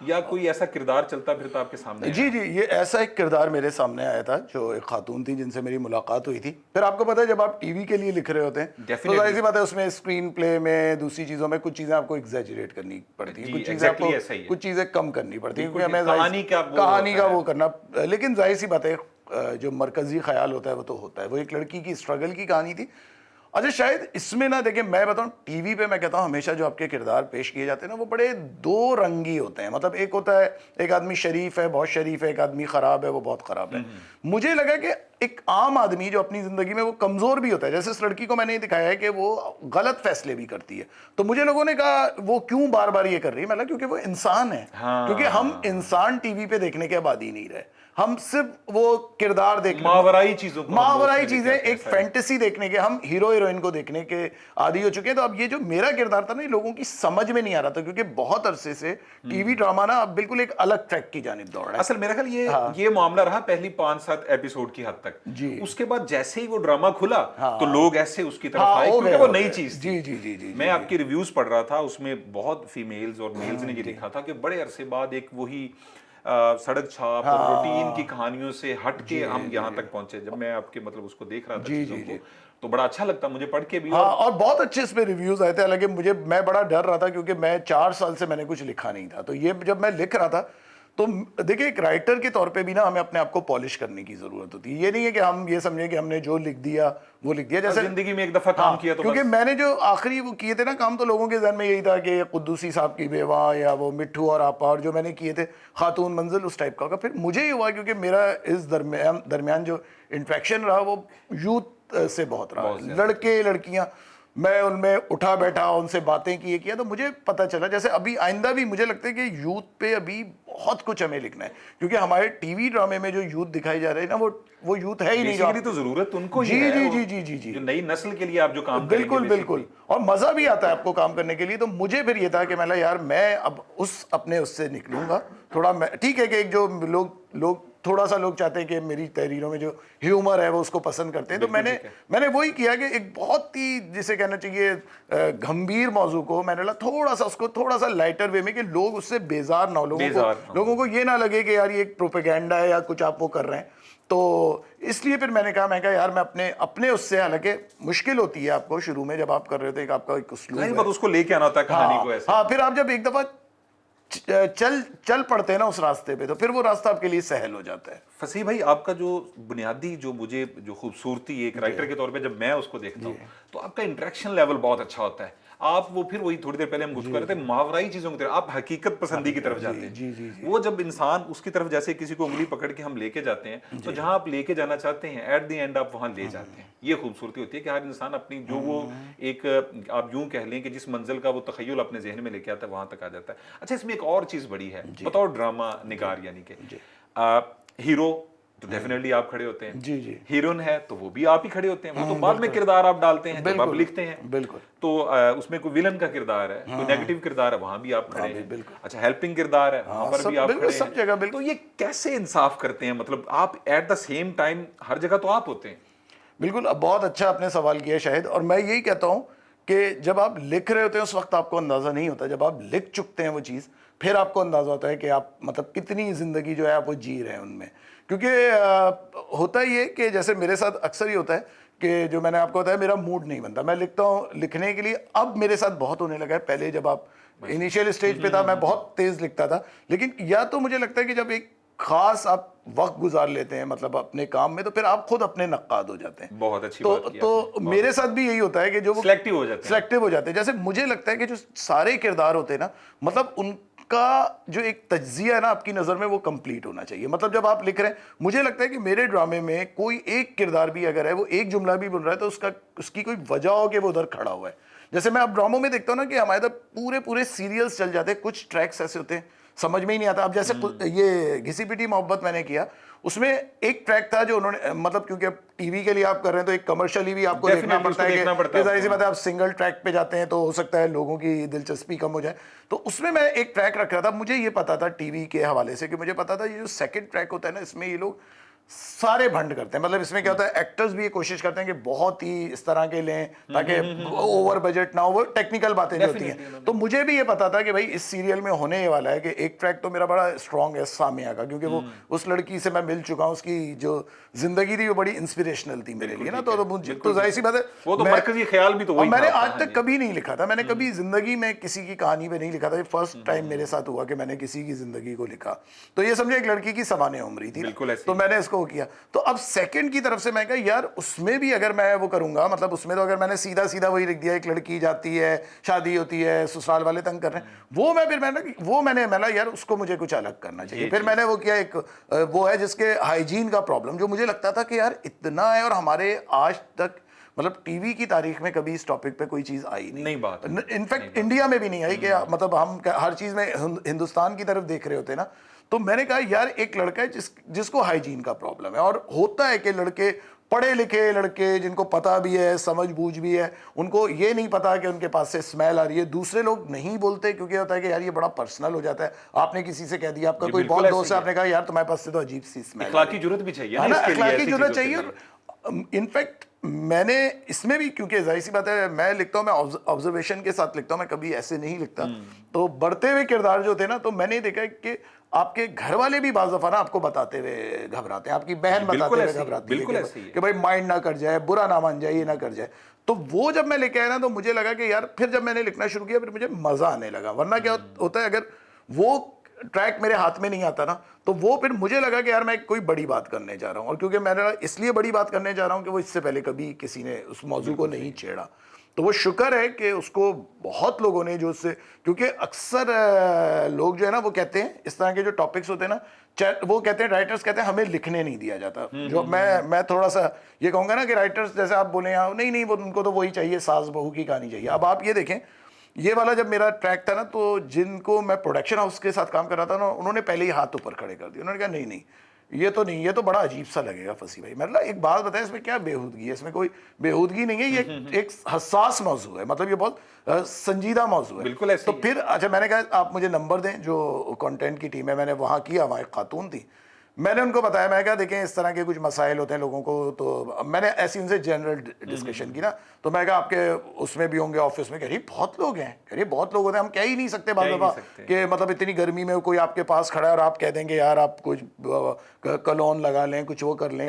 یا کوئی ایسا کردار چلتا پھرتا آپ کے سامنے؟ جی یہ ایسا ایک کردار میرے سامنے آیا تھا جو ایک خاتون تھی جن سے میری ملاقات ہوئی تھی. پھر آپ کو پتہ ہے جب آپ ٹی وی کے لیے لکھ رہے ہوتے ہیں تو ظاہر سی بات ہے اس میں اسکرین پلے میں دوسری چیزوں میں کچھ چیزیں آپ کو ایگزیجریٹ کرنی پڑتی ہیں, کچھ چیزیں کم کرنی پڑتی ہیں, کیونکہ ہمیں کہانی کا وہ کرنا. لیکن ظاہر سی بات ہے جو مرکزی خیال ہوتا ہے وہ تو ہوتا ہے, وہ ایک لڑکی کی اسٹرگل کی کہانی تھی. اچھا شاید اس میں نا دیکھیں میں بتاؤں ٹی وی پہ میں کہتا ہوں ہمیشہ جو آپ کے کردار پیش کیے جاتے ہیں نا وہ بڑے دو رنگی ہوتے ہیں. مطلب ایک ہوتا ہے ایک آدمی شریف ہے, بہت شریف ہے, ایک آدمی خراب ہے, وہ بہت خراب ہے. مجھے لگا کہ ایک عام آدمی جو اپنی زندگی میں وہ کمزور بھی ہوتا ہے, جیسے اس لڑکی کو میں نے یہ دکھایا ہے کہ وہ غلط فیصلے بھی کرتی ہے. تو مجھے لوگوں نے کہا وہ کیوں بار بار یہ کر رہی ہے, میں نے کہا کیونکہ وہ انسان ہے. کیونکہ ہم انسان ٹی وی پہ دیکھنے کے عادی نہیں رہے, ہم صرف وہ کردار دیکھنے, ماورائی چیزیں, ایک فینٹیسی دیکھنے کے, ہم ہیرو ہیروئن کو دیکھنے کے عادی ہو چکے ہیں. تو اب یہ جو میرا کردار تھا نا لوگوں کی سمجھ میں نہیں آ رہا تھا, کیونکہ بہت عرصے سے ٹی وی ڈراما نا اب بالکل ایک الگ ٹریک کی جانب دوڑ رہا ہے. اصل میرا خیال یہ معاملہ رہا پہلی 5-7 ایپیسوڈ کی حد تک. اس کے بعد جیسے ہی وہ ڈراما کھلا تو لوگ ایسے اس کی طرف آئے کیونکہ وہ نئی چیز تھی. جی میں آپ کی ریویوز پڑھ رہا تھا, اس میں بہت فیمیلز اور میلز نے یہ لکھا تھا کہ بڑے عرصے بعد ایک وہی سڑک چھاپ اور روٹین کی کہانیوں سے ہٹ کے ہم یہاں تک پہنچے. جب میں آپ کے مطلب اس کو دیکھ رہا تھا چیزوں کو تو بڑا اچھا لگتا مجھے پڑھ کے بھی. اور بہت اچھے اس پہ ریویوز آئے تھے. حالانکہ میں بڑا ڈر رہا تھا کیونکہ میں 4 سال سے میں نے کچھ لکھا نہیں تھا. تو یہ جب میں لکھ رہا تھا تو دیکھیں ایک رائٹر کے طور پہ بھی نا ہمیں اپنے آپ کو پالش کرنے کی ضرورت ہوتی ہے. یہ نہیں ہے کہ ہم یہ سمجھیں کہ ہم نے جو لکھ دیا وہ لکھ دیا. جیسے زندگی میں ایک دفعہ کام کیا تو کیونکہ میں نے جو آخری وہ کیے تھے نا کام, تو لوگوں کے ذہن میں یہی تھا کہ قدوسی صاحب کی بیوہ یا وہ مٹھو اور آپا, اور جو میں نے کیے تھے خاتون منزل اس ٹائپ کا ہوگا. پھر مجھے یہ ہوا کیونکہ میرا اس درمیان جو انٹریکشن رہا وہ یوتھ سے بہت رہا, لڑکے لڑکیاں, میں ان میں اٹھا بیٹھا ان سے باتیں کیا, تو مجھے پتہ چلا جیسے ابھی آئندہ بھی مجھے لگتا ہے کہ یوتھ پہ ابھی بہت کچھ ہمیں لکھنا ہے. کیونکہ ہمارے ٹی وی ڈرامے میں جو یوتھ دکھائی جا رہے ہیں نا وہ یوتھ ہے ہی نہیں. تو ضرورت ان کو ہی ہے جی جو نئی نسل کے لیے آپ جو کام کریں گے. بالکل اور مزہ بھی آتا ہے آپ کو کام کرنے کے لیے. تو مجھے پھر یہ تھا کہ میں اب اس سے نکلوں گا تھوڑا. ٹھیک ہے کہ ایک جو لوگ تھوڑا سا لوگ چاہتے ہیں کہ میری تحریروں میں جو ہیومر ہے وہ اس کو پسند کرتے ہیں. تو میں نے وہی کیا کہ ایک بہت ہی جسے کہنا چاہیے گھمبیر موضوع کو میں نے تھوڑا سا لائٹر وے میں کہ لوگ اس سے بیزار نہ ہو, لوگوں کو یہ نہ لگے کہ یار یہ ایک پروپیگینڈا ہے یا کچھ آپ وہ کر رہے ہیں. تو اس لیے پھر میں نے کہا یار میں اپنے اس سے, حالانکہ مشکل ہوتی ہے آپ کو شروع میں جب آپ کر رہے تھے, آپ کا ایک اسلوب ہے اس کو لے کے آنا ہوتا ہے کہانی کو ایسے. ہاں پھر آپ جب ایک دفعہ چل پڑتے ہیں نا اس راستے پہ تو پھر وہ راستہ آپ کے لیے سہل ہو جاتا ہے. فصیح بھائی آپ کا جو بنیادی مجھے جو خوبصورتی ایک رائٹر کے طور پہ جب میں اس کو دیکھتا ہوں تو آپ کا انٹریکشن لیول بہت اچھا ہوتا ہے. آپ وہ پھر وہی تھوڑی دیر پہلے ہم گفتگو کر رہے تھے ماورائی چیزوں کی طرف, آپ حقیقت پسندی کی طرف جاتے ہیں. وہ جب انسان اس کی طرف جیسے کسی کو انگلی پکڑ کے ہم لے کے جاتے ہیں تو جہاں آپ لے کے جانا چاہتے ہیں ایٹ دی اینڈ آپ وہاں لے جاتے ہیں. یہ خوبصورتی ہوتی ہے کہ ہر انسان اپنی جو وہ ایک آپ یوں کہہ لیں کہ جس منزل کا وہ تخیل اپنے ذہن میں لے کے آتا ہے وہاں تک آ جاتا ہے. اچھا اس میں ایک اور چیز بڑی ہے بطور ڈرامہ نگار, یعنی کہ ہیرو تو ڈیفینیٹلی آپ کھڑے ہوتے ہیں, ہیروئن ہے تو وہ بھی آپ ہی کھڑے ہوتے ہیں. وہ تو بعد میں کردار آپ ڈالتے ہیں جب آپ لکھتے ہیں. بالکل. تو اس میں کوئی ویلن کا کردار ہے, کوئی نیگیٹو کردار ہے, وہاں بھی آپ کھڑے ہیں. اچھا ہیلپنگ کردار ہے, وہاں پر بھی آپ کھڑے ہیں. سب جگہ. تو یہ کیسے انصاف کرتے ہیں, مطلب آپ ایٹ دا سیم ٹائم ہر جگہ تو آپ ہوتے ہیں. بالکل. اب بہت اچھا آپ نے سوال کیا شاہد, اور میں یہی کہتا ہوں کہ جب آپ لکھ رہے ہوتے ہیں اس وقت آپ کو اندازہ نہیں ہوتا. جب آپ لکھ چکتے ہیں وہ چیز پھر آپ کو اندازہ ہوتا ہے کہ آپ مطلب کتنی زندگی جو ہے آپ وہ جی رہے ہیں ان میں. کیونکہ ہوتا یہ کہ جیسے میرے ساتھ اکثر ہی ہوتا ہے کہ جو میں نے آپ کو بتایا میرا موڈ نہیں بنتا, میں لکھتا ہوں لکھنے کے لیے. اب میرے ساتھ بہت ہونے لگا ہے. پہلے جب آپ انیشیل اسٹیج پہ تھا میں بہت تیز لکھتا تھا, لیکن یا تو مجھے لگتا ہے کہ جب ایک خاص آپ وقت گزار لیتے ہیں مطلب اپنے کام میں تو پھر آپ خود اپنے نقاد ہو جاتے ہیں. بہت اچھی بات کی. تو میرے ساتھ بھی یہی ہوتا ہے کہ جو وہ سلیکٹیو ہو جاتے ہیں. جیسے مجھے لگتا ہے کہ جو سارے کردار ہوتے ہیں نا مطلب ان کا جو ایک تجزیہ ہے نا آپ کی نظر میں وہ کمپلیٹ ہونا چاہیے. مطلب جب آپ لکھ رہے ہیں مجھے لگتا ہے کہ میرے ڈرامے میں کوئی ایک کردار بھی اگر ہے وہ ایک جملہ بھی بول رہا ہے تو اس کی کوئی وجہ ہو کہ وہ ادھر کھڑا ہوا ہے. جیسے میں اب ڈراموں میں دیکھتا ہوں نا کہ ہمارے ادھر پورے سیریلز چل جاتے ہیں, کچھ ٹریکس ایسے ہوتے ہیں سمجھ میں ہی نہیں آتا. اب جیسے یہ گھسی پیٹی محبت میں نے کیا, اس میں ایک ٹریک تھا جو انہوں نے مطلب کیونکہ ٹی وی کے لیے آپ کر رہے ہیں تو ایک کمرشلی بھی آپ کو دیکھنا پڑتا ہے کہ ظاہر سی بات ہے آپ سنگل ٹریک پہ جاتے ہیں تو ہو سکتا ہے لوگوں کی دلچسپی کم ہو جائے. تو اس میں ایک ٹریک رکھ رہا تھا, مجھے یہ پتا تھا ٹی وی کے حوالے سے کہ مجھے پتا تھا یہ جو سیکنڈ ٹریک ہوتا ہے نا اس میں یہ لوگ سارے بھنڈ کرتے ہیں. مطلب اس میں کیا ہوتا ہے, ایکٹرز بھی یہ کوشش کرتے ہیں کہ بہت ہی اس طرح کے لیں تاکہ اوور بجٹ نہ ہو, وہ ٹیکنیکل باتیں جو ہوتی ہیں. تو مجھے بھی یہ پتا تھا کہ بھائی اس سیریل میں ہونے والا ہے کہ ایک ٹریک تو میرا بڑا اسٹرانگ ہے سامیہ کا, کیونکہ وہ اس لڑکی سے میں مل چکا ہوں, اس کی جو زندگی تھی وہ بڑی انسپریشنل تھی میرے لیے نا. تو ظاہر سی بات ہے, وہ تو مرکزی خیال بھی تو وہی میں نے تھا. آج تک کبھی نہیں لکھا تھا, میں نے کبھی زندگی میں کسی کی کہانی پہ نہیں لکھا تھا. یہ فرسٹ ٹائم میرے ساتھ ہوا کہ میں نے کسی کی زندگی کو لکھا. تو یہ سمجھے ایک لڑکی کی سوانح عمری تھی, تو میں نے اس کو کیا. تو اب سیکنڈ کی طرف سے میں کہا یار اس میں بھی اگر میں وہ کروں گا, مطلب اس میں تو اگر میں نے سیدھا سیدھا وہی لکھ دیا, ایک لڑکی جاتی ہے, شادی ہوتی ہے, سسرال والے تنگ کر رہے ہیں, وہ میں نے یار اس کو مجھے کچھ الگ کرنا چاہیے. پھر میں نے وہ کیا, ایک وہ ہے جس کے ہائیجین کا پرابلم, جو مجھے لگتا تھا کہ یار اتنا ہے, اور ہمارے آج تک مطلب ٹی وی کی تاریخ میں کبھی اس ٹاپک پہ کوئی چیز آئی نہیں. بات انفیکٹ انڈیا میں بھی نہیں آئی کہ مطلب ہم ہر چیز میں ہندوستان کی طرف دیکھ رہے ہوتے نا. تو میں نے کہا یار ایک لڑکا ہے جس کو ہائیجین کا پرابلم ہے, اور ہوتا ہے کہ لڑکے پڑھے لکھے لڑکے جن کو پتہ بھی ہے, سمجھ بوجھ بھی ہے, ان کو یہ نہیں پتا کہ ان کے پاس سے اسمیل آ رہی ہے. دوسرے لوگ نہیں بولتے کیونکہ ہوتا ہے کہ یار یہ بڑا پرسنل ہو جاتا ہے. آپ نے کسی سے کہہ دیا, آپ کا کوئی بہت دوست ہے, آپ نے کہا یار تمہارے پاس سے تو عجیب سی اسمیل, اخلاقی جرات بھی چاہیے, اخلاقی جرات چاہیے. انفیکٹ میں نے اس میں بھی, کیونکہ ظاہر سی بات ہے میں لکھتا ہوں, میں آبزرویشن کے ساتھ لکھتا ہوں, میں کبھی ایسے نہیں لکھتا. تو بڑھتے ہوئے کردار جو تھے نا, تو میں نے دیکھا کہ آپ کے گھر والے بھی بعض دفعہ نا آپ کو بتاتے ہوئے گھبراتے ہیں, آپ کی بہن بتاتے ہوئے گھبراتی ہے کہ بھائی مائنڈ نہ کر جائے, برا نہ مان جائے, یہ نہ کر جائے. تو وہ جب میں لے کے آیا نا, تو مجھے لگا کہ یار پھر جب میں نے لکھنا شروع کیا پھر مجھے مزہ آنے لگا. ورنہ کیا ہوتا ہے, اگر وہ ٹریک میرے ہاتھ میں نہیں آتا نا, تو وہ پھر مجھے لگا کہ یار میں کوئی بڑی بات کرنے جا رہا ہوں. اور کیونکہ میں اس لیے بڑی بات کرنے جا رہا ہوں کہ وہ اس سے پہلے کبھی کسی نے اس موضوع کو نہیں چھیڑا. تو وہ شکر ہے کہ اس کو بہت لوگوں نے جو اس سے, کیونکہ اکثر لوگ جو ہے نا وہ کہتے ہیں اس طرح کے جو ٹاپکس ہوتے ہیں نا, وہ کہتے ہیں, رائٹرز کہتے ہیں ہمیں لکھنے نہیں دیا جاتا. جو میں تھوڑا سا یہ کہوں گا نا کہ رائٹرز جیسے آپ بولیں نہیں وہ ان کو تو وہی چاہیے, ساس بہو کی کہانی چاہیے. اب آپ یہ دیکھیں, یہ والا جب میرا ٹریک تھا نا, تو جن کو میں پروڈکشن ہاؤس کے ساتھ کام کر رہا تھا نا, انہوں نے پہلے ہی ہاتھ اوپر کھڑے کر دیا. انہوں نے کہا نہیں یہ تو نہیں, یہ تو بڑا عجیب سا لگے گا فصیح بھائی. مطلب ایک بات بتائیں, اس میں کیا بےہودگی ہے؟ اس میں کوئی بےہودگی نہیں ہے, یہ ایک حساس موضوع ہے, مطلب یہ بہت سنجیدہ موضوع ہے. بالکل. تو پھر اچھا میں نے کہا آپ مجھے نمبر دیں, جو کانٹینٹ کی ٹیم ہے, میں نے وہاں کیا, وہاں ایک خاتون تھی, میں نے ان کو بتایا, میں نے کہا دیکھیں اس طرح کے کچھ مسائل ہوتے ہیں لوگوں کو. تو میں نے ایسی ان سے جنرل ڈسکشن کی نا, تو میں نے کہا آپ کے اس میں بھی ہوں گے آفس میں, کہہ رہی بہت لوگ ہیں, کہہ رہی بہت لوگ ہوتے ہیں, ہم کہہ ہی نہیں سکتے بعض دفعہ کہ مطلب اتنی گرمی میں کوئی آپ کے پاس کھڑا ہے اور آپ کہہ دیں گے یار آپ کچھ کلون لگا لیں, کچھ وہ کر لیں.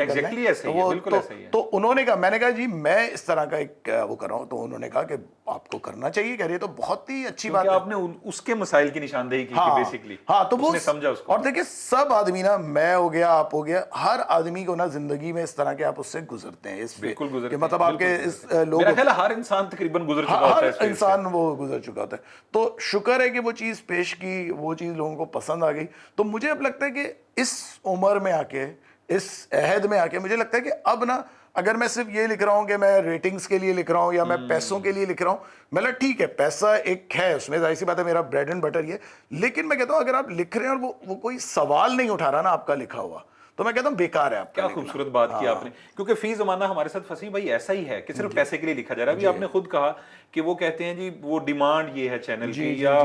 تو انہوں نے کہا, میں نے کہا جی میں اس طرح کا ایک وہ کر رہا ہوں. تو انہوں نے کہا کہ آپ کو کرنا چاہیے. کہہ رہی ہے تو بہت ہی اچھی بات ہے, آپ نے اس کے مسائل کی نشاندہی کی بیسیکلی. ہاں تو وہ سمجھا اس کو. اور دیکھیں سب آدمی نا, میں ہو گیا, آپ ہو گیا, ہر آدمی کو نا زندگی میں اس طرح کے آپ اس سے گزرتے ہیں. بالکل گزرتے ہیں, مطلب آپ کے اس لوگ, میرا خیال ہے ہر انسان تقریباً گزر چکا ہوتا ہے, ہر انسان وہ گزر چکا ہوتا ہے. تو شکر ہے کہ وہ چیز پیش کی, وہ چیز لوگوں کو پسند آ گئی. تو مجھے اب لگتا ہے کہ اس عمر میں آ کے, اس عہد میں آ کے, مجھے لگتا ہے کہ اب نا اگر میں صرف یہ لکھ رہا ہوں کہ میں ریٹنگز کے لیے لکھ رہا ہوں یا میں پیسوں کے لیے لکھ رہا ہوں, مطلب ٹھیک ہے پیسہ ایک ہے اس میں, ظاہر سی بات ہے میرا بریڈ اینڈ بٹر یہ, لیکن میں کہتا ہوں اگر آپ لکھ رہے ہیں اور وہ کوئی سوال نہیں اٹھا رہا نا آپ کا لکھا ہوا, تو میں کہتا ہوں بیکار ہے آپ کا. کیا خوبصورت بات کی آپ نے, کیونکہ فی زمانہ ہمارے ساتھ فصیح بھائی ایسا ہی ہے کہ صرف پیسے کے لیے لکھا جا رہا ہے. ابھی آپ نے خود کہا کہ وہ کہتے ہیں جی وہ ڈیمانڈ یہ ہے چینل کی, یا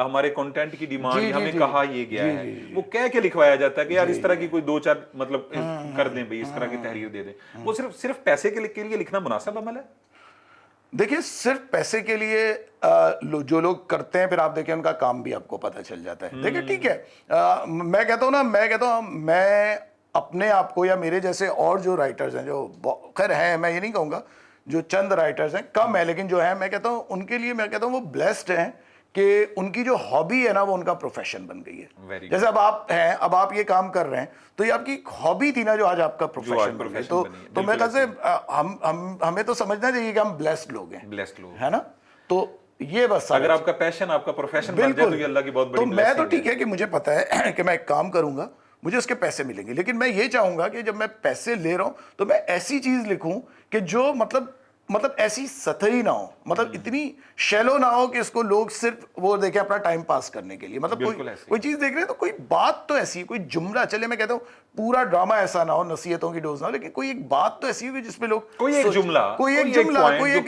ہمارے کنٹینٹ کی ڈیمانڈ, ہمیں کہا یہ گیا ہے, وہ کہہ کے لکھوایا جاتا ہے کہ یار اس طرح کی کوئی دو چار مطلب کر دیں بھائی, اس طرح کی تحریر دے دیں. وہ صرف پیسے کے لیے لکھنا مناسب عمل ہے؟ دیکھیں صرف پیسے کے لیے جو لوگ کرتے ہیں, پھر آپ دیکھیں ان کا کام بھی آپ کو پتہ چل جاتا ہے. دیکھیں ٹھیک ہے, میں کہتا ہوں میں اپنے آپ کو یا میرے جیسے اور جو رائٹرز ہیں, جو خیر ہیں, میں یہ نہیں کہوں گا جو چند رائٹرز ہیں, کم ہے لیکن جو ہیں, میں کہتا ہوں ان کے لیے میں کہتا ہوں وہ بلیسڈ ہیں کہ ان کی جو ہابی ہے نا وہ ان کا پروفیشن بن گئی ہے. جیسے اب آپ ہیں, اب آپ یہ کام کر رہے ہیں, تو یہ آپ کی ہابی تھی نا جو آج آپ کا پروفیشن بن گئی. تو میں کہتے ہیں ہمیں تو سمجھنا چاہیے کہ ہم بلیسڈ لوگ ہیں, ہے نا. تو یہ بس اگر آپ کا پیشن آپ کا پروفیشن بن جائے تو یہ اللہ کی بہت بڑی بلیسنگ ہے. تو میں تو ٹھیک ہے کہ مجھے پتا ہے کہ میں ایک کام کروں گا, مجھے اس کے پیسے ملیں گے, لیکن میں یہ چاہوں گا کہ جب میں پیسے لے رہا ہوں تو میں ایسی چیز لکھوں کہ جو مطلب ایسی سطحی نہ ہو, مطلب اتنی شیلو نہ ہو کہ اس کو لوگ صرف وہ دیکھیں اپنا ٹائم پاس کرنے کے لیے. مطلب کوئی چیز دیکھ رہے ہیں تو کوئی بات تو ایسی, کوئی جملہ, چلے میں کہتا ہوں پورا ڈرامہ ایسا نہ ہو, نصیحتوں کی ڈوز نہ ہو, لیکن کوئی ایک بات تو ایسی ہو جس پہ لوگ کوئی ایک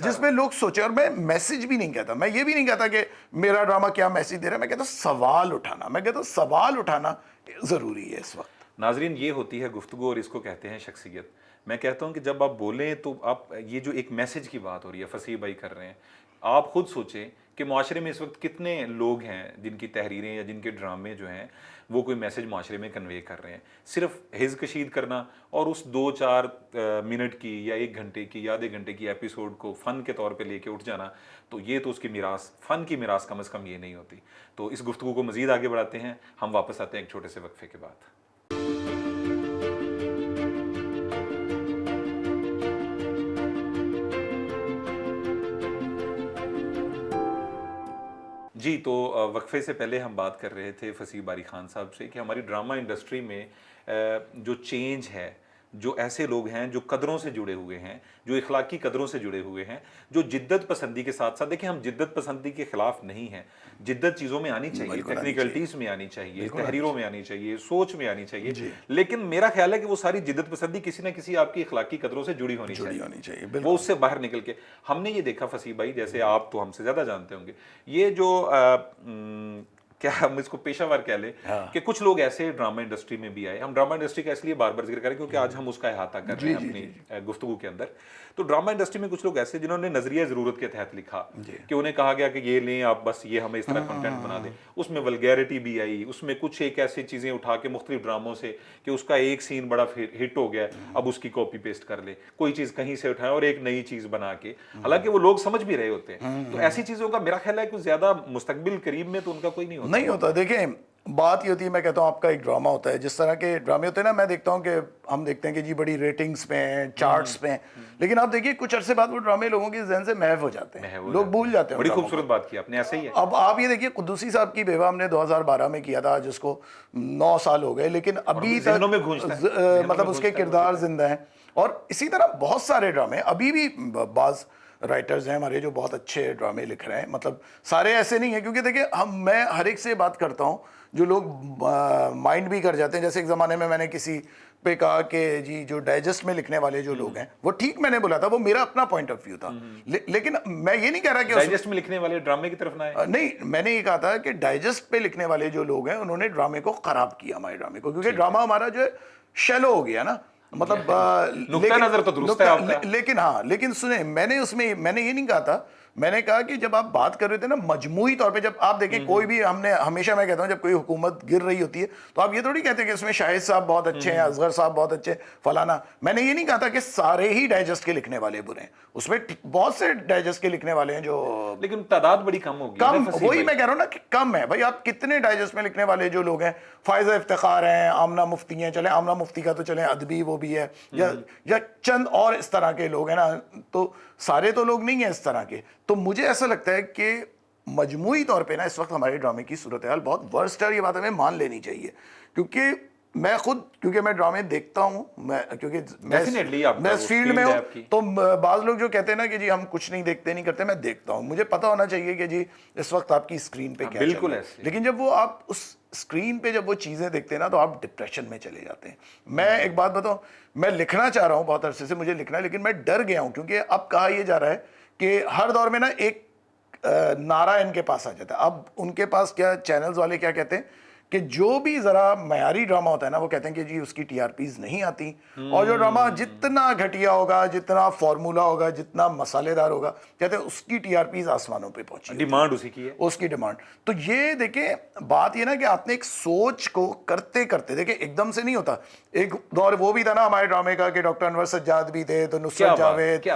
جس پہ لوگ سوچے. اور میں میسج بھی نہیں کہتا, میں یہ بھی نہیں کہتا کہ میرا ڈرامہ کیا میسج دے رہا ہے, میں کہتا ہوں سوال اٹھانا, میں کہتا ہوں سوال اٹھانا ضروری ہے اس وقت. ناظرین یہ ہوتی ہے گفتگو اور اس کو کہتے ہیں شخصیت. میں کہتا ہوں کہ جب آپ بولیں تو آپ یہ جو ایک میسج کی بات ہو رہی ہے فصیح بھائی کر رہے ہیں, آپ خود سوچیں کہ معاشرے میں اس وقت کتنے لوگ ہیں جن کی تحریریں یا جن کے ڈرامے جو ہیں وہ کوئی میسج معاشرے میں کنوے کر رہے ہیں. صرف حز کشید کرنا اور اس 2-4 منٹ کی یا 1 گھنٹے کی یا آدھے گھنٹے کی ایپیسوڈ کو فن کے طور پہ لے کے اٹھ جانا, تو یہ تو اس کی میراث, فن کی میراث کم از کم یہ نہیں ہوتی. تو اس گفتگو کو مزید آگے بڑھاتے ہیں, ہم واپس آتے ہیں ایک چھوٹے سے وقفے کے بعد. جی, تو وقفے سے پہلے ہم بات کر رہے تھے فصیح باری خان صاحب سے کہ ہماری ڈرامہ انڈسٹری میں جو چینج ہے, جو ایسے لوگ ہیں جو قدروں سے جڑے ہوئے ہیں, جو اخلاقی قدروں سے جڑے ہوئے ہیں, جو جدت پسندی کے ساتھ ساتھ, دیکھیں ہم جدت پسندی کے خلاف نہیں ہیں, جدت چیزوں میں آنی چاہیے, ٹیکنیکلٹیز میں آنی چاہیے, تحریروں میں آنی چاہیے, سوچ میں آنی چاہیے, لیکن میرا خیال ہے کہ وہ ساری جدت پسندی کسی نہ کسی آپ کی اخلاقی قدروں سے جڑی ہونی چاہیے, وہ اس سے باہر نکل کے. ہم نے یہ دیکھا فصیح بھائی, جیسے آپ تو ہم سے زیادہ جانتے ہوں گے, یہ جو کیا ہم اس کو پیشہ ور کہہ لیں کہ کچھ لوگ ایسے ڈرامہ انڈسٹری میں بھی آئے. ہم ڈرامہ انڈسٹری کا اس لیے بار بار ذکر کریں کیونکہ آج ہم اس کا احاطہ کر رہے ہیں اپنی گفتگو کے اندر. تو ڈرامہ انڈسٹری میں کچھ لوگ ایسے جنہوں نے نظریہ ضرورت کے تحت لکھا کہ انہیں کہا گیا کہ یہ لیں آپ, بس یہ ہمیں اس طرح کنٹینٹ بنا دیں. اس میں ولگیرٹی بھی آئی, اس میں کچھ ایک ایسی چیزیں اٹھا کے مختلف ڈراموں سے کہ اس کا ایک سین بڑا ہٹ ہو گیا, اب اس کی کاپی پیسٹ کر لے, کوئی چیز کہیں سے اٹھائے اور ایک نئی چیز بنا کے, حالانکہ وہ لوگ سمجھ بھی رہے ہوتے ہیں. تو ایسی چیزوں کا میرا خیال ہے کہ زیادہ مستقبل قریب میں تو ان کا کوئی نہیں ہوتا. دیکھیں بات یہ ہوتی ہے, میں کہتا ہوں آپ کا ایک ڈرامہ ہوتا ہے, جس طرح کے ڈرامے ہوتے ہیں نا, میں دیکھتا ہوں کہ ہم دیکھتے ہیں کہ جی بڑی ریٹنگز پہ ہیں, چارٹس پہ ہیں, لیکن آپ دیکھیے کچھ عرصے بعد وہ ڈرامے لوگوں کے ذہن سے محو ہو جاتے ہیں, لوگ بھول جاتے ہیں. بڑی خوبصورت بات کی آپ نے, ایسے ہی ہے. اب آپ یہ دیکھیے قدوسی صاحب کی بیوہ ہم نے 2012 میں کیا تھا, جس کو 9 سال ہو گئے, لیکن ابھی تک مطلب اس کے کردار زندہ ہیں. اور اسی طرح بہت سارے ڈرامے ابھی بھی بعض رائٹرز ہیں ہمارے جو بہت اچھے ڈرامے لکھ رہے ہیں, مطلب سارے ایسے نہیں ہیں, کیونکہ دیکھیں میں ہر ایک سے بات کرتا ہوں جو لوگ مائنڈ بھی کر جاتے ہیں. جیسے ایک زمانے میں نے کسی پہ کہا کہ جی جو ڈائجسٹ میں لکھنے والے جو لوگ ہیں, وہ ٹھیک میں نے بولا تھا, وہ میرا اپنا پوائنٹ آف ویو تھا, لیکن میں یہ نہیں کہہ رہا کہ ڈائجسٹ میں لکھنے والے ڈرامے کی طرف نہ آئے. نہیں, میں نے یہ کہا تھا کہ ڈائجسٹ پہ لکھنے والے جو لوگ ہیں انہوں نے ڈرامے کو خراب کیا, ہمارے ڈرامے کو, کیونکہ ڈرامہ ہمارا جو ہے شیلو ہو گیا نا, مطلب نقطہ نظر تو درست ہے آپ کا. لیکن سنیں, میں نے یہ نہیں کہا تھا, میں نے کہا کہ جب آپ بات کر رہے تھے نا مجموعی طور پہ, جب آپ دیکھیں کوئی بھی, ہمیشہ میں کہتا ہوں جب کوئی حکومت گر رہی ہوتی ہے تو آپ یہ تھوڑی کہتے ہیں کہ اس میں شاہد صاحب بہت اچھے ہیں, اصغر صاحب بہت اچھے, فلانا. میں نے یہ نہیں کہا تھا کہ سارے ہی ڈائجسٹ کے لکھنے والے برے ہیں, اس میں بہت سے ڈائجسٹ کے لکھنے والے ہیں جو, لیکن تعداد بڑی کم ہوگی. کم, وہی میں کہہ رہا ہوں نا کہ کم ہے. بھائی آپ کتنے ڈائجسٹ میں لکھنے والے جو لوگ ہیں, فائزہ افتخار ہیں, آمنہ مفتی ہیں, چلیں آمنہ مفتی کا تو چلیں ادبی وہ بھی ہے, یا چند اور اس طرح کے لوگ ہیں نا, تو سارے تو لوگ نہیں ہیں اس طرح کے. تو مجھے ایسا لگتا ہے کہ مجموعی طور پہ نا اس وقت ہمارے ڈرامے کی صورتحال بہت ورسٹ ہے, اور یہ بات ہمیں مان لینی چاہیے. کیونکہ میں خود, کیونکہ میں ڈرامے دیکھتا ہوں, کیونکہ میں اس فیلڈ میں ہوں, تو بعض لوگ جو کہتے ہیں نا کہ جی ہم کچھ نہیں دیکھتے نہیں کرتے, میں دیکھتا ہوں. مجھے پتا ہونا چاہیے کہ جی اس وقت آپ کی اسکرین پہ کیا چل رہا ہے, لیکن جب وہ آپ اس اسکرین پہ جب وہ چیزیں دیکھتے ہیں نا تو آپ ڈپریشن میں چلے جاتے ہیں. میں ایک بات بتاؤں, میں لکھنا چاہ رہا ہوں بہت عرصے سے, مجھے لکھنا ہے, لیکن میں ڈر گیا ہوں, کیونکہ اب کہا یہ جا رہا ہے کہ ہر دور میں نا ایک نعرہ ان کے پاس آ جاتا ہے. اب ان کے پاس کیا, چینلز والے کیا کہتے ہیں کہ جو بھی ذرا معیاری ڈرامہ ہوتا ہے نا, وہ کہتے ہیں کہ جی اس کی ٹی آر پیز نہیں آتی, اور جو ڈرامہ جتنا گھٹیا ہوگا, جتنا فارمولا ہوگا, جتنا مسالے دار ہوگا, کہتے ہیں اس کی ٹی آر پیز آسمانوں پہ پہنچی, ڈیمانڈ اسی کی ہے, اس کی ڈیمانڈ. تو یہ دیکھیں بات یہ نا کہ آپ نے ایک سوچ کو کرتے کرتے, دیکھیں ایک دم سے نہیں ہوتا. ایک دور وہ بھی تھا نا ہمارے ڈرامے کا کہ ڈاکٹر انور سجاد بھی تھے, تو نصرت جاوید,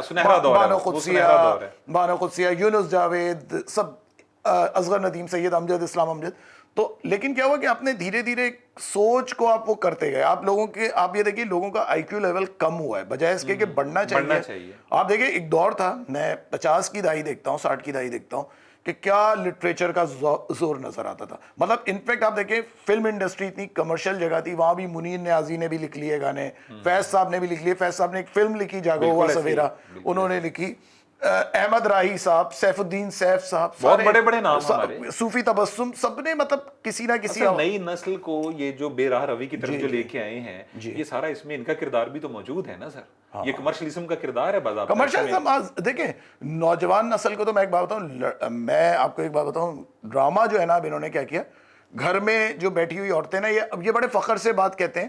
بانو قدسیہ, یونس جاوید, سب, اصغر ندیم, سید امجد, اسلام امجد. تو لیکن کیا ہوا کہ آپ نے دھیرے دھیرے سوچ کو آپ وہ کرتے گئے, آپ لوگوں کے, آپ یہ دیکھیے لوگوں کا آئی کیو لیول کم ہوا ہے, بجائے اس کے کہ بڑھنا چاہیے. آپ دیکھیں ایک دور تھا, میں 50 کی دہائی دیکھتا ہوں, 60 کی دہائی دیکھتا ہوں, کہ کیا لٹریچر کا زور نظر آتا تھا. مطلب انفیکٹ آپ دیکھیں فلم انڈسٹری اتنی کمرشل جگہ تھی, وہاں بھی منیر نیازی نے بھی لکھ لیے گانے, فیض صاحب نے بھی لکھ لیے. فیض صاحب نے ایک فلم لکھی جاگو ہوا سویرا, انہوں نے لکھی. احمد راہی صاحب, سیف الدین سیف صاحب, بہت بڑے بڑے نام ہمارے, صوفی تبسم, سب نے مطلب کسی نہ کسی نئی نسل کو یہ جو بے راہ روی کی طرف جو لے کے آئے ہیں, یہ سارا اس میں ان کا کردار بھی تو موجود ہے نا سر. یہ کمرشلزم کا کردار ہے باضابطہ. کمرشلزم دیکھیں نوجوان نسل کو, تو میں ایک بات بتاؤں, میں آپ کو ایک بات بتاؤں, ڈرامہ جو ہے نا اب انہوں نے کیا کیا, گھر میں جو بیٹھی ہوئی عورتیں نا, یہ بڑے فخر سے بات کہتے ہیں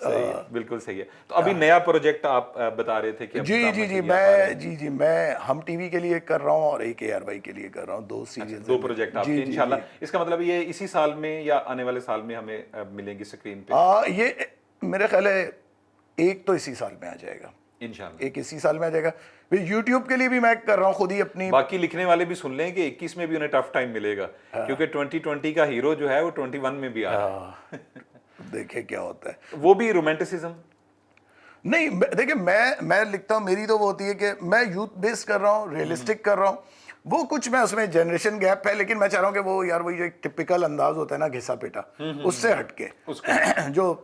صحیح ہے, بالکل صحیح ہے. تو ابھی نیا پروجیکٹ آپ بتا رہے تھے کہ جی میں ہم ٹی وی کے لیے کر رہا ہوں اور ایک اے آر وائی کے لیے کر رہا ہوں, 2 سیریز, 2 پروجیکٹ آپ کے انشاءاللہ. اس کا مطلب یہ اسی سال میں یا آنے والے سال میں ہمیں ملیں گی اسکرین پہ؟ یہ میرے خیال ہے ایک تو اسی سال میں آ جائے گا انشاءاللہ, ایک اسی سال میں آ جائے گا. یوٹیوب کے لیے بھی میں کر رہا ہوں خود ہی اپنی. باقی لکھنے والے بھی سن لیں کہ 21 میں بھی انہیں ٹف ٹائم ملے گا, کیونکہ 2020 کا ہیرو جو ہے وہ 21 میں بھی آ رہا ہے. دیکھیں کیا ہوتا ہے. وہ بھی رومانٹسزم نہیں دیکھیں, میں لکھتا ہوں, میری تو وہ ہوتی ہے کہ میں یوتھ بیس کر رہا ہوں, ریئلسٹک کر رہا ہوں. وہ کچھ میں اس میں جنریشن گیپ ہے, لیکن میں چاہ رہا ہوں کہ وہ یار وہی جو ایک ٹپیکل انداز ہوتا ہے نا گھسا پیٹا, اس سے ہٹ کے جو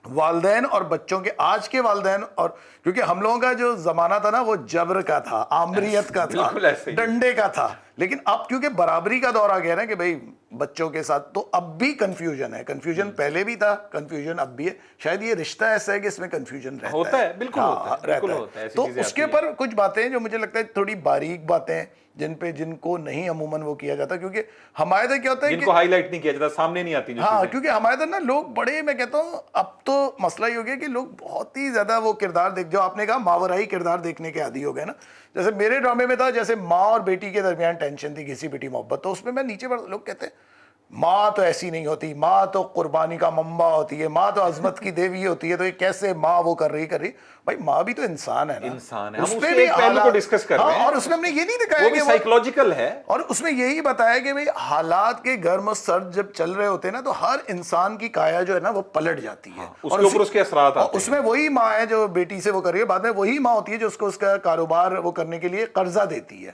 والدین اور بچوں کے, آج کے والدین, اور کیونکہ ہم لوگوں کا جو زمانہ تھا نا وہ جبر کا تھا, آمریت کا تھا, ڈنڈے کا تھا, لیکن اب کیونکہ برابری کا دور آ گیا نا کہ بھائی بچوں کے ساتھ, تو اب بھی کنفیوژن ہے. کنفیوژن پہلے بھی تھا, کنفیوژن اب بھی ہے. شاید یہ رشتہ ایسا ہے کہ اس میں کنفیوژن ہوتا ہے, بالکل ہوتا ہے. تو اس کے اوپر کچھ باتیں جو مجھے لگتا ہے تھوڑی باریک باتیں ہیں جن کو نہیں عموماً وہ کیا جاتا, کیونکہ ہمارے ادھر کیا ہوتا ہے جن کو ہائی لائٹ نہیں کیا جاتا, سامنے نہیں آتی. ہاں, کیونکہ ہمارے ادھر نا لوگ بڑے, میں کہتا ہوں اب تو مسئلہ ہی ہو گیا کہ لوگ بہت ہی زیادہ وہ کردار جو آپ نے کہا ماورائی کردار دیکھنے کے عادی ہو گئے نا. جیسے میرے ڈرامے میں تھا, جیسے ماں اور بیٹی کے درمیان ٹینشن تھی, گھسی پیٹی محبت, تو اس میں نیچے پر لوگ کہتے ہیں ماں تو ایسی نہیں ہوتی, ماں تو قربانی کا منبع ہوتی ہے, ماں تو عظمت کی دیوی ہوتی ہے, تو یہ کیسے ماں وہ کر رہی. بھائی ماں بھی تو انسان ہے نا, انسان ہے, ہم اس کے ایک پہلو کو ڈسکس کر رہے ہیں, اور اس میں ہم نے یہ نہیں دکھایا کہ سائیکولوجیکل ہے, اور اس میں یہی بتایا کہ بھئی حالات کے گرم و سرد جب چل رہے ہوتے ہیں نا, تو ہر انسان کی کایا جو ہے نا وہ پلٹ جاتی ہے, اس کے اوپر اس کے اثرات آتے ہیں. اس میں وہی ماں ہے جو بیٹی سے وہ کر رہی ہے, بعد میں وہی ماں ہوتی ہے جو اس کو اس کا کاروبار وہ کرنے کے لیے قرضہ دیتی ہے.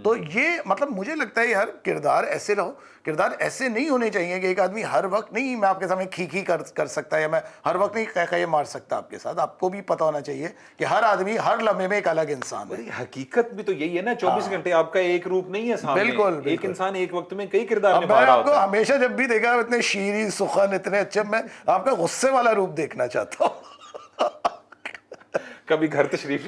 تو یہ مطلب مجھے لگتا ہے یار کردار ایسے رہو, کردار ایسے نہیں ہونے چاہیے کہ ایک آدمی ہر وقت نہیں میں آپ کے سامنے کھی کر سکتا ہے, یا میں ہر وقت نہیں قہقہے مار سکتا آپ کے ساتھ. آپ کو بھی پتہ ہونا چاہیے کہ ہر آدمی ہر لمحے میں ایک الگ انسان ہے. حقیقت بھی تو یہی ہے نا, 24 گھنٹے آپ کا ایک روپ نہیں ہے سامنے. بالکل, ایک انسان ایک وقت میں کئی کردار نبھا رہا ہوتا ہے. میں آپ کو ہمیشہ جب بھی دیکھا اتنے شیریں سخن اتنے اچھے, میں آپ کا غصے والا روپ دیکھنا چاہتا ہوں. کبھی گھر تشریف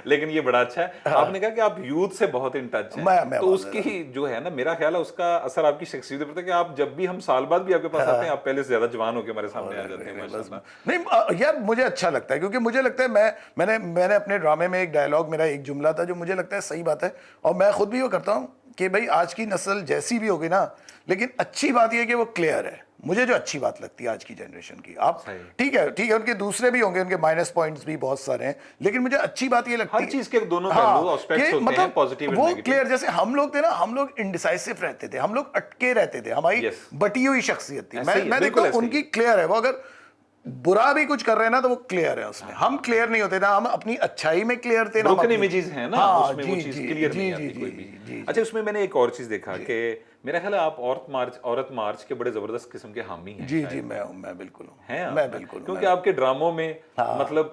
لیکن یہ بڑا اچھا ہے. آپ نے کہا کہ آپ یوتھ سے بہت ان ٹچ ہیں, تو اس کی جو ہے نا, میرا خیال ہے اس کا اثر آپ کی شخصیت پر پڑتا ہے کہ آپ جب بھی ہم سال بعد بھی آپ کے پاس آتے ہیں, آپ پہلے سے زیادہ جوان ہو کے ہمارے سامنے آ جاتے ہیں. ماشاءاللہ. نہیں یار مجھے اچھا لگتا ہے, کیونکہ مجھے لگتا ہے میں نے اپنے ڈرامے میں ایک ڈائلاگ, میرا ایک جملہ تھا جو مجھے لگتا ہے صحیح بات ہے, اور میں خود بھی وہ کرتا ہوں کہ بھائی آج کی نسل جیسی بھی ہوگی نا, لیکن اچھی بات یہ ہے کہ وہ کلیئر ہے. مجھے جو اچھی بات لگتی ہے آج کی جنریشن کی, آپ ٹھیک ہے ان کے دوسرے بھی ہوں گے, ان کے مائنس پوائنٹس بھی بہت سارے ہیں, لیکن مجھے اچھی بات یہ لگتی ہے ہر چیز کے دونوں پہلو اسپیکٹس ہوتے ہیں, پازیٹیو اور نیگیٹو. وہ کلیئر, جیسے ہم لوگ تھے نا, ہم لوگ انڈیسائسو رہتے تھے, ہم لوگ اٹکے رہتے تھے, ہماری بٹی ہوئی شخصیت تھی. میں دیکھتا ہوں ان کی کلیئر ہے, وہ اگر برا بھی کچھ کر رہے ہیں نا تو وہ کلیئر ہے اس میں. ہم کلیئر نہیں ہوتے نا, ہم اپنی اچھائی میں کلیئر تھے, بروکن امیجز ہیں نا اس میں, وہ چیز کلیئر نہیں آتی کوئی بھی. اچھا, اس میں میں نے ایک اور چیز دیکھا کہ میرا خیال ہے آپ عورت مارچ کے بڑے زبردست قسم کے حامی ہیں. جی میں بالکل ہوں, میں بالکل, کیونکہ آپ کے ڈراموں میں مطلب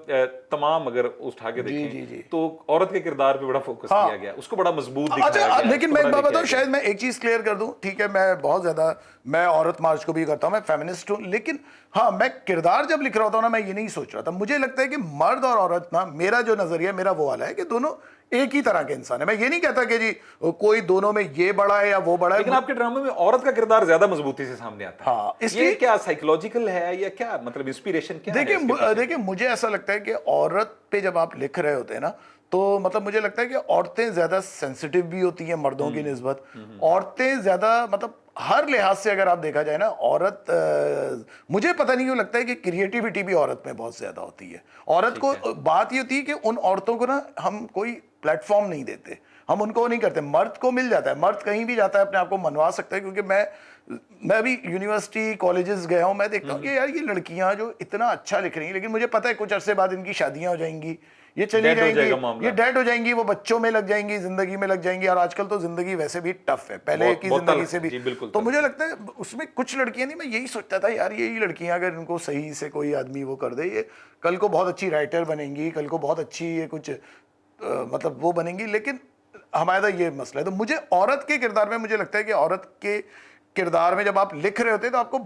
تمام اگر اٹھا کے دیکھیں تو عورت کے کردار پہ بڑا فوکس کیا گیا, اس کو بڑا مضبوط دکھایا گیا. لیکن میں ایک بات بتاؤں, شاید میں ایک چیز کلیئر کر دوں, ٹھیک ہے میں بہت زیادہ میں عورت مارچ کو بھی کرتا ہوں, میں فیمنسٹ ہوں, لیکن ہاں میں کردار جب لکھ رہا ہوتا ہوں نا, میں یہ نہیں سوچ رہا تھا, مجھے لگتا ہے کہ مرد اور عورت نا, میرا جو نظریہ میرا وہ والا ہے کہ دونوں ایک ہی طرح کے انسان ہے. میں یہ نہیں کہتا کہ جی کوئی دونوں میں یہ بڑا ہے یا وہ بڑا ہے, لیکن آپ کے ڈرامے میں عورت کا کردار زیادہ مضبوطی سے سامنے آتا ہے. ہاں, اس یہ کیا سائیکولوجیکل ہے یا کیا مطلب انسپیریشن کیا ہے؟ دیکھیں مجھے ایسا لگتا ہے کہ عورت پہ جب آپ لکھ رہے ہوتے ہیں نا, تو مطلب مجھے لگتا ہے کہ عورتیں زیادہ سینسیٹیو بھی ہوتی ہیں مردوں کی نسبت. عورتیں زیادہ مطلب ہر لحاظ سے اگر آپ دیکھا جائے نا, عورت مجھے پتہ نہیں کیوں لگتا ہے کہ کریٹیوٹی بھی عورت میں بہت زیادہ ہوتی ہے. عورت کو بات یہ ہوتی ہے کہ ان عورتوں کو نا ہم کوئی پلیٹ فارم نہیں دیتے, ہم ان کو نہیں کرتے. مرد کو مل جاتا ہے, مرد کہیں بھی جاتا ہے اپنے آپ کو منوا سکتا ہے, کیونکہ میں بھی یونیورسٹی کالجز گیا ہوں, میں دیکھتا ہوں کہ یار یہ لڑکیاں جو اتنا اچھا لکھ رہی ہیں, لیکن مجھے پتہ ہے کچھ عرصے بعد ان کی شادیاں ہو جائیں گی, یہ چلی جائیں گی, یہ ڈیڈ ہو جائیں گی, وہ بچوں میں لگ جائیں گی, زندگی میں لگ جائیں گی. اور آج کل تو زندگی ویسے بھی ٹف ہے پہلے کی زندگی سے بھی. تو مجھے لگتا ہے اس میں کچھ لڑکیاں نہیں, میں یہی سوچتا تھا یار یہی لڑکیاں اگر ان کو صحیح سے کوئی آدمی وہ کر دے, یہ کل کو بہت اچھی رائٹر بنیں گی, کل کو بہت اچھی یہ کچھ مطلب وہ بنیں گی. لیکن ہمارا یہ مسئلہ ہے. تو مجھے عورت کے کردار میں مجھے لگتا ہے کہ عورت کے کردار میں جب آپ لکھ رہے ہوتے ہیں تو آپ کو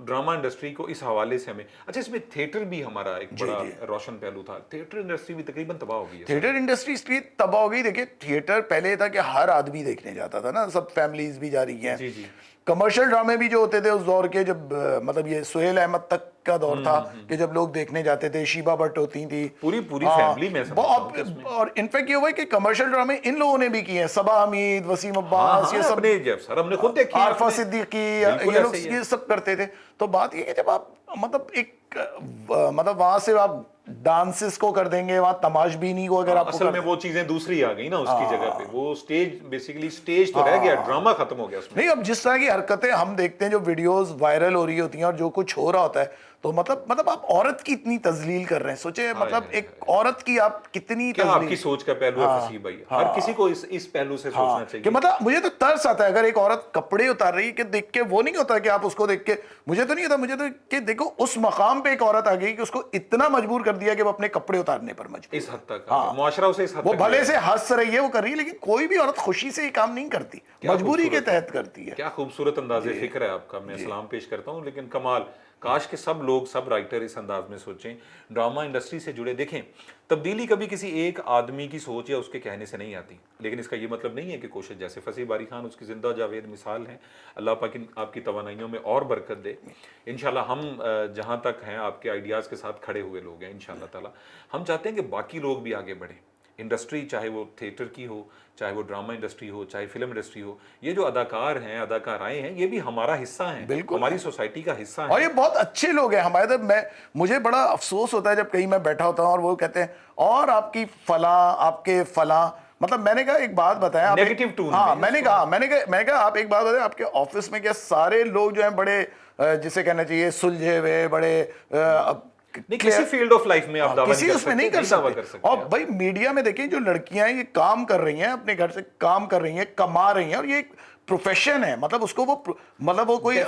تو ڈرامہ انڈسٹری کو اس حوالے سے ہمیں اچھا، اس میں تھیٹر بھی ہمارا ایک بڑا روشن پہلو تھا، تھیٹر انڈسٹری بھی تقریباً تباہ ہو گئی ہے. تھیٹر انڈسٹری اس لیے تباہ ہو گئی، دیکھیے تھیٹر پہلے تھا کہ ہر آدمی دیکھنے جاتا تھا نا، سب فیملیز بھی جا رہی ہیں. جی جی. کمرشل ڈرامے بھی جو ہوتے تھے اس دور کے، جب مطلب یہ سہیل احمد تک کا دور تھا کہ جب لوگ دیکھنے جاتے تھے، شیبا بٹ ہوتی تھی، پوری فیملی میں سمجھتا ہوں کہ اس میں. اور انفیکٹ یہ ہوا ہے کہ کمرشل ڈرامے ان لوگوں نے بھی کیے ہیں، صبا حمید، وسیم عباس، یہ سب، سر ہم نے خود دیکھی، عارفہ صدیقی، یہ لوگ یہ سب کرتے تھے. تو بات یہ ہے جب آپ مطلب ایک مطلب وہاں سے آپ ڈانسز کو کر دیں گے، وہاں تماشبینی کو اگر آپ اصل میں وہ چیزیں دوسری آ گئی نا اس کی جگہ پہ، وہ سٹیج بیسیکلی سٹیج تو رہ گیا، ڈرامہ ختم ہو گیا اس میں. نہیں، اب جس طرح کی حرکتیں ہم دیکھتے ہیں، جو ویڈیوز وائرل ہو رہی ہوتی ہیں اور جو کچھ ہو رہا ہوتا ہے، تو مطلب آپ عورت کی اتنی تذلیل کر رہے ہیں. سوچے مطلب ایک عورت کی آپ کتنی کیا آپ کی سوچ کا پہلو ہے فصیح بھائی؟ ہر کسی کو اس پہلو سے سوچنا چاہیے کہ مطلب مجھے تو ترس آتا ہے اگر ایک عورت کپڑے اتار رہی ہے کہ دیکھ کے وہ نہیں ہوتا کہ آپ اس کو دیکھ کے، مجھے تو نہیں ہوتا، مجھے تو کہ دیکھو اس مقام پہ ایک عورت آ گئی کہ اس کو اتنا مجبور کر دیا کہ وہ اپنے کپڑے اتارنے پر مجبور. اس حد تک معاشرہ اسے اس حد وہ تک بھلے سے ہنس رہی ہے، وہ کر رہی ہے، لیکن کوئی بھی عورت خوشی سے یہ کام نہیں کرتی، مجبوری کے تحت کرتی ہے. کیا خوبصورت انداز فکر ہے آپ کا، میں سلام پیش کرتا ہوں. لیکن کمال، کاش کہ سب لوگ، سب رائٹر اس انداز میں سوچیں، ڈرامہ انڈسٹری سے جڑے. دیکھیں تبدیلی کبھی کسی ایک آدمی کی سوچ یا اس کے کہنے سے نہیں آتی، لیکن اس کا یہ مطلب نہیں ہے کہ کوشش، جیسے فصیح باری خان اس کی زندہ جاوید مثال ہیں، اللہ پاک آپ کی توانائیوں میں اور برکت دے. انشاءاللہ ہم جہاں تک ہیں آپ کے آئیڈیاز کے ساتھ کھڑے ہوئے لوگ ہیں انشاءاللہ تعالی. ہم چاہتے ہیں کہ باقی لوگ بھی آگے بڑھیں. انڈسٹری چاہے وہ تھیٹر کی ہو، چاہے وہ ڈرامہ انڈسٹری ہو، چاہے فلم انڈسٹری ہو، یہ جو اداکار ہیں، اداکارائیں ہیں، یہ بھی ہمارا حصہ ہیں، ہماری سوسائٹی کا حصہ ہیں. اور یہ بہت اچھے لوگ ہیں ہمارے ادھر. مجھے بڑا افسوس ہوتا ہے جب کہیں میں بیٹھا ہوتا ہوں اور وہ کہتے ہیں اور آپ کی فلاں، آپ کے فلاں، مطلب میں نے کہا ایک بات بتائیں. Negative tone. ہاں میں نے کہا آپ ایک بات بتائیں، آپ کے آفس میں کیا سارے لوگ جو ہیں بڑے جسے کہنا چاہیے سلجھے ہوئے، بڑے کسی فیلڈ آف لائف میں آپ دعویٰ کسی اس میں نہیں کر سکتے. اور بھائی میڈیا میں دیکھیں جو لڑکیاں ہیں یہ کام کر رہی ہیں، اپنے گھر سے کام کر رہی ہیں، کما رہی ہیں، اور یہ ایک پروفیشن ہے. مطلب اس کو وہ کوئی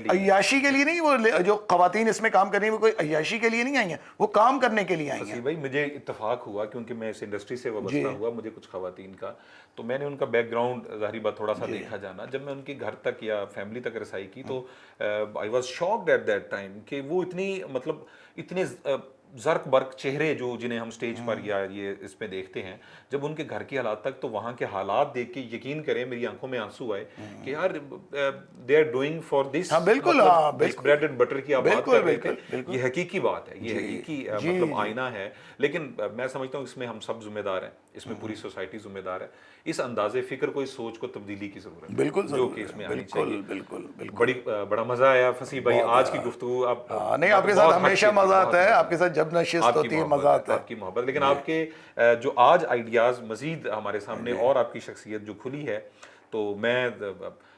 عیاشی کے لیے نہیں، وہ جو خواتین اس میں کام کر رہی ہیں وہ کوئی عیاشی کے لیے نہیں آئی ہیں، وہ کام کرنے کے لیے آئی ہیں. بھائی مجھے اتفاق ہوا کیونکہ میں اس انڈسٹری سے وابستہ ہوا، مجھے کچھ خواتین کا، تو میں نے ان کا بیک گراؤنڈ ظاہری بات تھوڑا سا دیکھا جانا. جب میں ان کے گھر تک یا فیملی تک رسائی کی تو I was shocked at that time کہ وہ اتنے زرق برق چہرے جو جنہیں ہم سٹیج پر یا یہ اس میں دیکھتے ہیں، جب ان کے گھر کی حالات تک، تو وہاں کے حالات دیکھ کے یقین کریں میری آنکھوں میں آنسو آئے کہ یار they are doing for this. بالکل بریڈ اینڈ بٹر کی آپ بات کر رہے تھے، یہ حقیقی بات ہے، یہ حقیقی مطلب آئینہ ہے. لیکن میں سمجھتا ہوں اس میں ہم سب ذمہ دار ہیں، اس میں پوری سوسائٹی ذمہ دار ہے. اس انداز فکر کو، اس سوچ کو تبدیلی کی ضرورت ہے، بالکل جو کہ اس میں آنی چاہیے. بالکل بڑا مزہ آیا فصیح بھائی آج کی گفتگو. نہیں، آپ کے ساتھ ہمیشہ مزہ آتا ہے، آپ کے ساتھ جب نشست ہوتی ہے مزہ آتا ہے، آپ کی محبت. لیکن آپ کے جو آج آئیڈیاز مزید ہمارے سامنے اور آپ کی شخصیت جو کھلی ہے، تو میں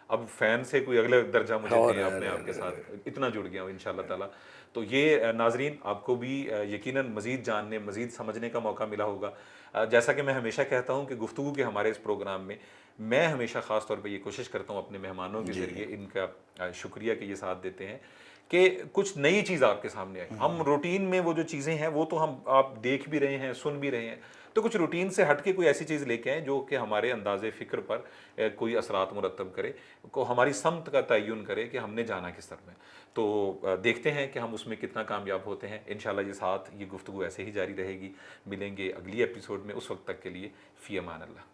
اب فین سے کوئی اگلا درجہ مجھے دیں، اپنے آپ کے ساتھ اتنا جڑ گیا ہوں انشاءاللہ تعالی. تو یہ ناظرین آپ کو بھی یقیناً مزید جاننے، مزید سمجھنے کا موقع ملا ہوگا. جیسا کہ میں ہمیشہ کہتا ہوں کہ گفتگو کے ہمارے اس پروگرام میں میں ہمیشہ خاص طور پہ یہ کوشش کرتا ہوں اپنے مہمانوں کے ذریعے، ان کا شکریہ کہ یہ ساتھ دیتے ہیں، کہ کچھ نئی چیز آپ کے سامنے آئے. ہم روٹین میں وہ جو چیزیں ہیں وہ تو آپ دیکھ بھی رہے ہیں، سن بھی رہے ہیں، تو کچھ روٹین سے ہٹ کے کوئی ایسی چیز لے کے آئیں جو کہ ہمارے انداز فکر پر کوئی اثرات مرتب کرے، کو ہماری سمت کا تعین کرے کہ ہم نے جانا کس طرف میں. تو دیکھتے ہیں کہ ہم اس میں کتنا کامیاب ہوتے ہیں. انشاءاللہ یہ گفتگو ایسے ہی جاری رہے گی. ملیں گے اگلی ایپیسوڈ میں، اس وقت تک کے لیے فی امان اللہ.